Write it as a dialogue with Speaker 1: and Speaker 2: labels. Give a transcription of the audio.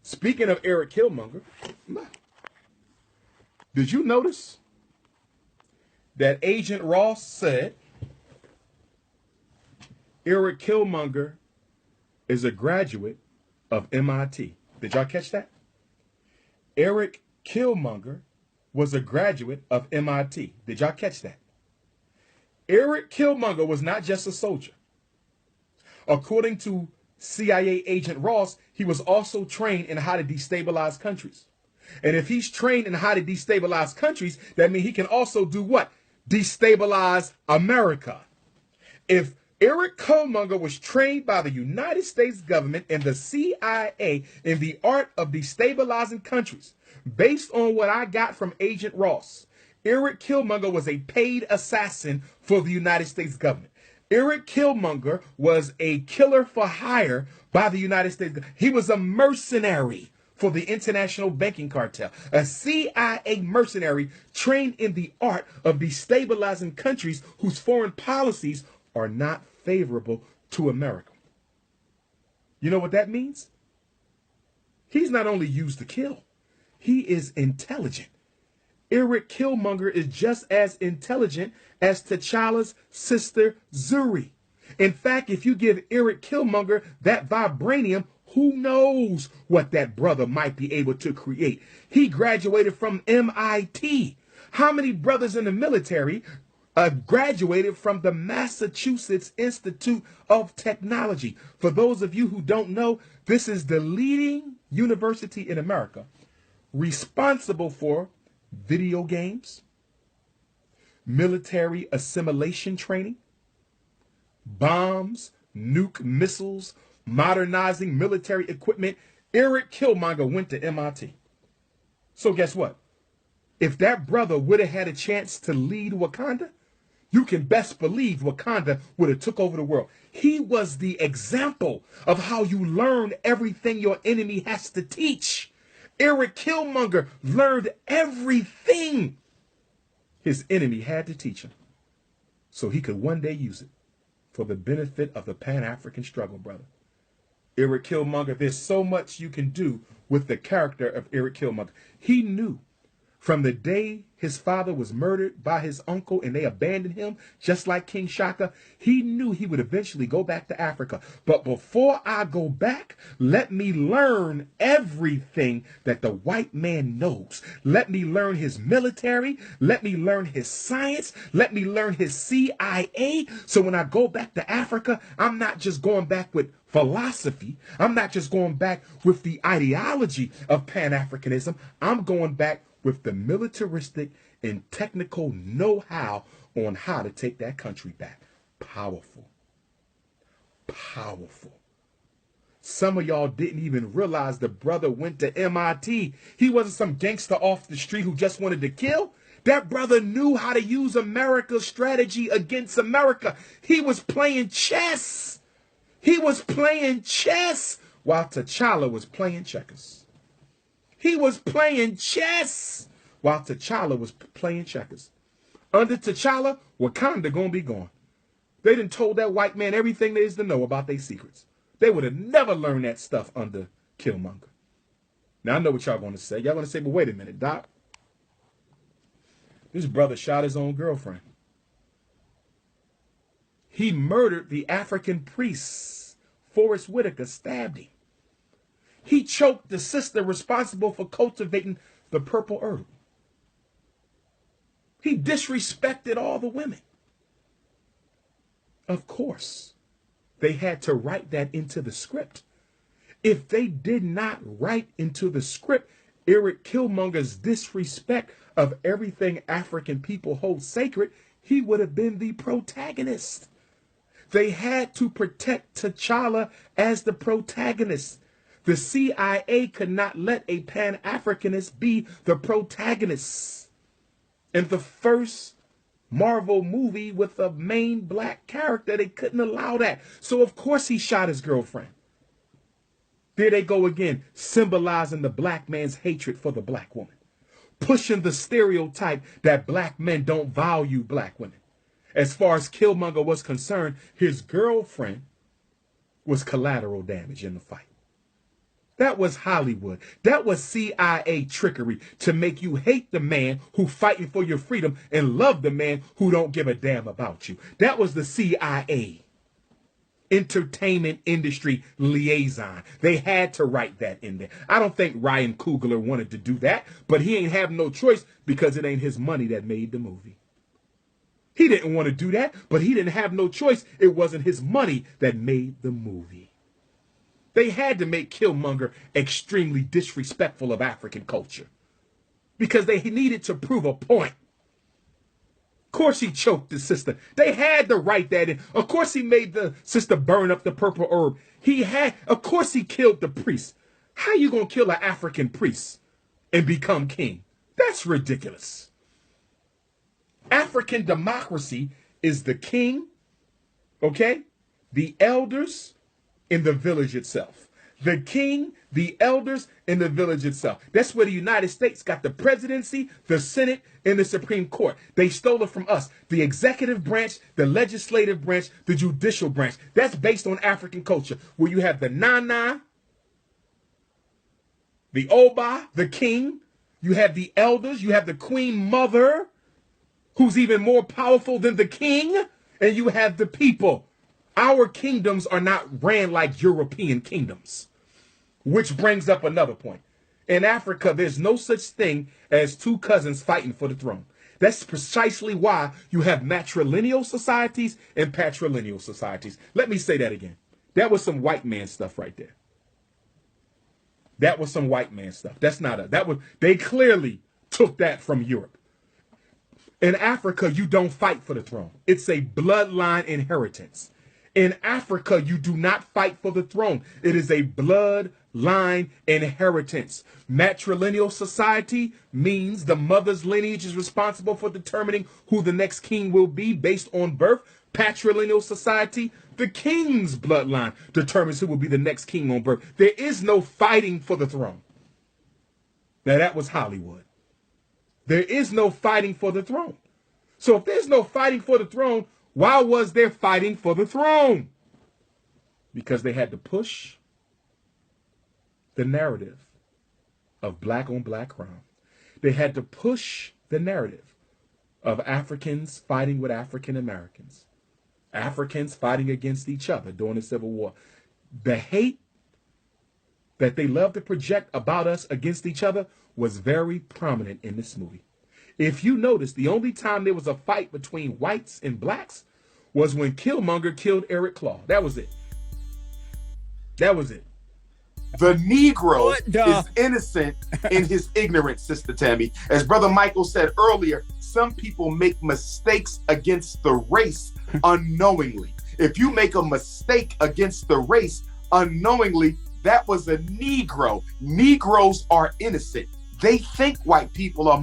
Speaker 1: Speaking of Erik Killmonger, did you notice that Agent Ross said Erik Killmonger is a graduate of MIT? Did y'all catch that? Erik Killmonger was a graduate of MIT. Did y'all catch that? Erik Killmonger was not just a soldier. According to CIA agent Ross, he was also trained in how to destabilize countries. And if he's trained in how to destabilize countries, that means he can also do what? Destabilize America. If Erik Killmonger was trained by the United States government and the CIA in the art of destabilizing countries, based on what I got from Agent Ross, Erik Killmonger was a paid assassin for the United States government. Erik Killmonger was a killer for hire by the United States. He was a mercenary for the international banking cartel, a CIA mercenary trained in the art of destabilizing countries whose foreign policies are not favorable to America. You know what that means? He's not only used to kill, he is intelligent. Erik Killmonger is just as intelligent as T'Challa's sister Zuri. In fact, if you give Erik Killmonger that vibranium, who knows what that brother might be able to create? He graduated from MIT. How many brothers in the military graduated from the Massachusetts Institute of Technology? For those of you who don't know, this is the leading university in America responsible for video games, military assimilation training, bombs, nuke missiles, modernizing military equipment. Erik Killmonger went to MIT. So guess what? If that brother would have had a chance to lead Wakanda, you can best believe Wakanda would have took over the world. He was the example of how you learn everything your enemy has to teach. Erik Killmonger learned everything his enemy had to teach him so he could one day use it for the benefit of the Pan-African struggle, brother. Erik Killmonger, there's so much you can do with the character of Erik Killmonger. He knew from the day his father was murdered by his uncle and they abandoned him, just like King Shaka, he knew he would eventually go back to Africa. But before I go back, let me learn everything that the white man knows. Let me learn his military. Let me learn his science. Let me learn his CIA. So when I go back to Africa, I'm not just going back with philosophy. I'm not just going back with the ideology of Pan-Africanism. I'm going back with the militaristic and technical know-how on how to take that country back. Powerful. Powerful. Some of y'all didn't even realize the brother went to MIT. He wasn't some gangster off the street who just wanted to kill. That brother knew how to use America's strategy against America. He was playing chess. He was playing chess while T'Challa was playing checkers. He was playing chess while T'Challa was playing checkers. Under T'Challa, Wakanda gonna be gone. They done told that white man everything there is to know about their secrets. They would have never learned that stuff under Killmonger. Now I know what y'all gonna say. Y'all gonna say, but wait a minute, Doc. This brother shot his own girlfriend. He murdered the African priest. Forrest Whitaker stabbed him. He choked the sister responsible for cultivating the purple herb. He disrespected all the women. Of course, they had to write that into the script. If they did not write into the script Erik Killmonger's disrespect of everything African people hold sacred, he would have been the protagonist. They had to protect T'Challa as the protagonist. The CIA could not let a Pan-Africanist be the protagonist. In the first Marvel movie with a main black character, they couldn't allow that. So of course he shot his girlfriend. There they go again, symbolizing the black man's hatred for the black woman. Pushing the stereotype that black men don't value black women. As far as Killmonger was concerned, his girlfriend was collateral damage in the fight. That was Hollywood. That was CIA trickery to make you hate the man who fighting for your freedom and love the man who don't give a damn about you. That was the CIA entertainment industry liaison. They had to write that in there. I don't think Ryan Coogler wanted to do that, but he ain't have no choice because it ain't his money that made the movie. He didn't want to do that, but he didn't have no choice. It wasn't his money that made the movie. They had to make Killmonger extremely disrespectful of African culture because they needed to prove a point. Of course he choked the sister. They had to write that in. Of course he made the sister burn up the purple herb. Of course he killed the priest. How you gonna kill an African priest and become king? That's ridiculous. African democracy is the king, okay, the elders, in the village itself. The king, the elders, and the village itself. That's where the United States got the presidency, the Senate, and the Supreme Court. They stole it from us. The executive branch, the legislative branch, the judicial branch. That's based on African culture, where you have the Nana, the Oba, the king. You have the elders. You have the queen mother, who's even more powerful than the king. And you have the people. Our kingdoms are not ran like European kingdoms, which brings up another point. In Africa, there's no such thing as two cousins fighting for the throne. That's precisely why you have matrilineal societies and patrilineal societies. Let me say that again. That was some white man stuff right there. That was some white man stuff. They clearly took that from Europe. In Africa, you don't fight for the throne. It's a bloodline inheritance. In Africa, you do not fight for the throne. It is a bloodline inheritance. Matrilineal society means the mother's lineage is responsible for determining who the next king will be based on birth. Patrilineal society, the king's bloodline determines who will be the next king on birth. There is no fighting for the throne. Now, that was Hollywood. There is no fighting for the throne. So if there's no fighting for the throne, why was there fighting for the throne? Because they had to push the narrative of black on black crime. They had to push the narrative of Africans fighting with African Americans, Africans fighting against each other during the Civil War. The hate that they love to project about us against each other was very prominent in this movie. If you notice, the only time there was a fight between whites and blacks was when Killmonger killed Erik Claw. That was it. That was it.
Speaker 2: The Negro is innocent in his ignorance, Sister Tammy. As Brother Michael said earlier, some people make mistakes against the race unknowingly. If you make a mistake against the race unknowingly, that was a Negro. Negroes are innocent. They think white people are